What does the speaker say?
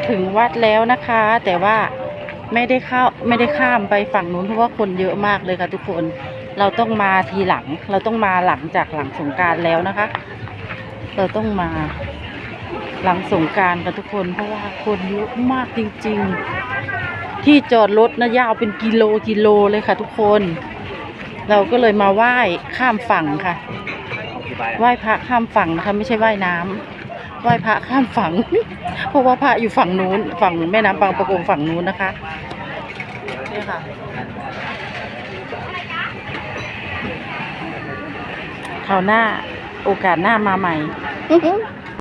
ถึงวัดแล้วนะคะ แต่ว่าไม่ได้ข้ามไปฝั่งนู้นเพราะว่าคนเยอะมากเลยค่ะทุกคนเราต้องมาทีหลังเราต้องมาหลังจากหลังสงกรานต์แล้วนะคะเราต้องมาหลังสงกรานต์ค่ะทุกคนเพราะว่าคนเยอะมากจริงๆที่จอดรถนะยาวเป็นกิโลเลยค่ะทุกคนเราก็เลยมาไหว้ข้ามฝั่งค่ะไหว้พระข้ามฝั่งนะคะไม่ใช่ไหว้น้ำไหว้พระข้ามฝั่ง เพราะว่าพระอยู่ฝั่งนู้นฝั่งแม่น้ำบางปะกงฝั่งนู้นนะคะนี่ค่ะคราวหน้าโอกาสหน้ามาใหม่